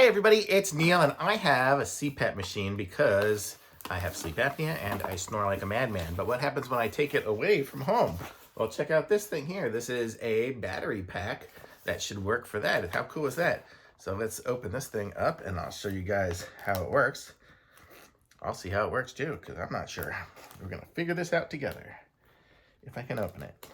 Hi everybody, it's Neil and I have a CPAP machine because I have sleep apnea and I snore like a madman. But what happens when I take it away from home? Well, check out this thing here. This is a battery pack that should work for that. How cool is that? So let's open this thing up and I'll show you guys how it works. I'll see how it works too, because I'm not sure. We're gonna figure this out together. If I can open it.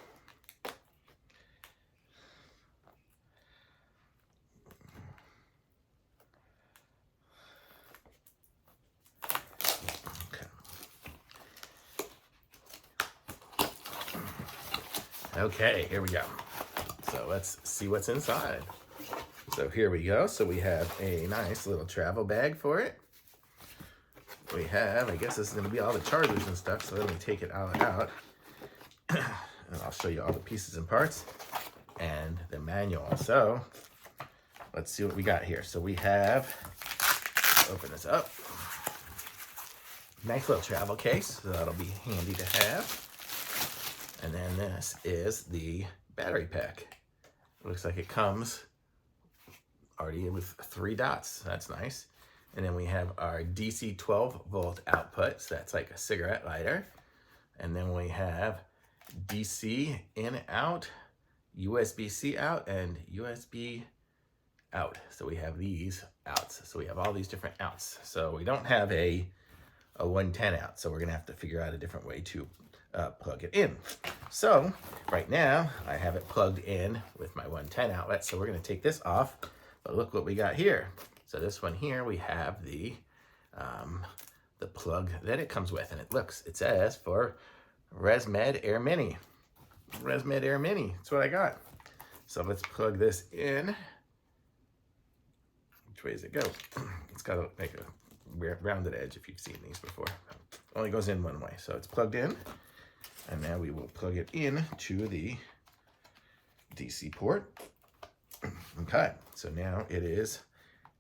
Okay, here we go. So let's see what's inside. So here we go. So we have a nice little travel bag for it. We have, I guess this is going to be all the chargers and stuff. So let me take it all out. And I'll show you all the pieces and parts and the manual. So let's see what we got here. So we have, open this up. Nice little travel case. So that'll be handy to have. And then this is the battery pack. It looks like it comes already with 3 dots. That's nice. And then we have our DC 12 volt output. So that's like a cigarette lighter. And then we have DC in, out, USB-C out, and USB out. So we have these outs. So we have all these different outs. So we don't have a 110 out. So we're gonna have to figure out a different way to plug it in. So right now I have it plugged in with my 110 outlet. So we're going to take this off, but look what we got here. So this one here, we have the plug that it comes with, and it says for ResMed Air Mini. ResMed Air Mini, that's what I got. So let's plug this in. Which way does it go? It's got to make a rounded edge if you've seen these before. Only goes in one way. So it's plugged in. And now we will plug it in to the DC port. Okay, so now it is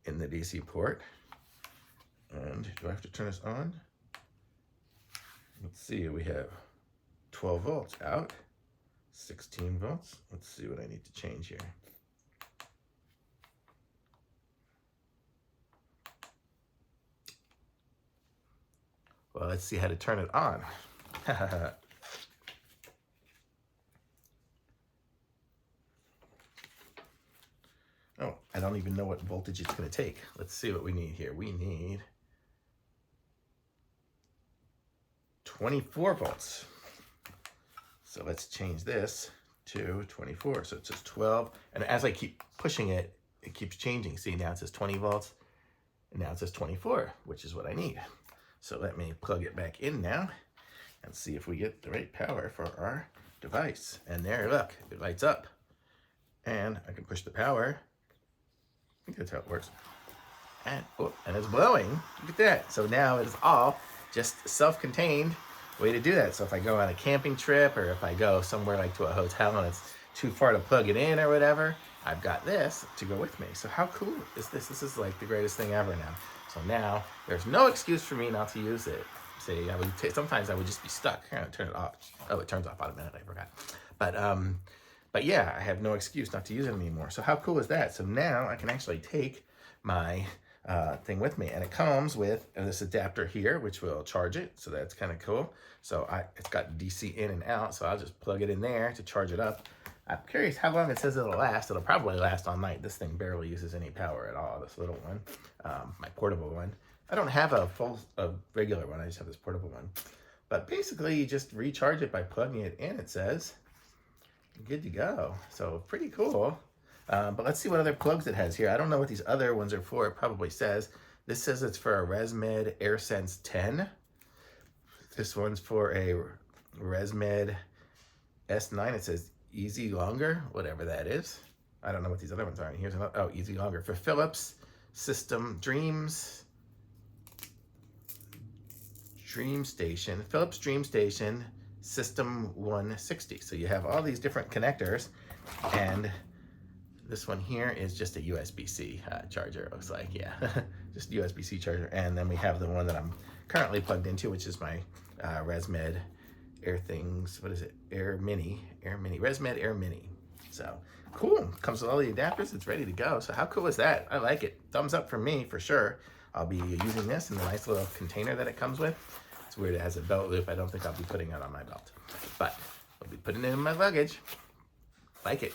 in the DC port. And do I have to turn this on? Let's see, we have 12 volts out, 16 volts. Let's see what I need to change here. Well, let's see how to turn it on. Oh, I don't even know what voltage it's going to take. Let's see what we need here. We need 24 volts. So let's change this to 24. So it says 12. And as I keep pushing it, it keeps changing. See, now it says 20 volts. And now it says 24, which is what I need. So let me plug it back in now and see if we get the right power for our device. And there, look, it lights up. And I can push the power. I think that's how it works. And it's blowing. Look at that. So now it is all just self-contained way to do that. So if I go on a camping trip or if I go somewhere like to a hotel and it's too far to plug it in or whatever, I've got this to go with me. So how cool is this? This is like the greatest thing ever now. So now there's no excuse for me not to use it. See, sometimes I would just be stuck. I'm gonna turn it off. Oh, it turns off automatically. I forgot. But yeah, I have no excuse not to use it anymore. So how cool is that? So now I can actually take my thing with me, and it comes with this adapter here, which will charge it. So that's kind of cool. So it's got DC in and out. So I'll just plug it in there to charge it up. I'm curious how long it says it'll last. It'll probably last all night. This thing barely uses any power at all, this little one, my portable one. I don't have a regular one. I just have this portable one. But basically, you just recharge it by plugging it in, it says. Good to go. So pretty cool. But let's see what other plugs it has here. I don't know what these other ones are for. It probably says. This says it's for a ResMed AirSense 10. This one's for a ResMed S9. It says Easy Longer, whatever that is. I don't know what these other ones are. And here's another, oh, Easy Longer for Philips System Dreams. Philips Dream Station System 160. So you have all these different connectors, and this one here is just a USB-C charger, it looks like, yeah. Just USB-C charger. And then we have the one that I'm currently plugged into, which is my ResMed Air Things, what is it? Air Mini, ResMed Air Mini. So cool. Comes with all the adapters. It's ready to go. So how cool is that? I like it. Thumbs up for me for sure. I'll be using this in the nice little container that it comes with. It's weird it has a belt loop. I don't think I'll be putting it on my belt, but I'll be putting it in my luggage. Like it.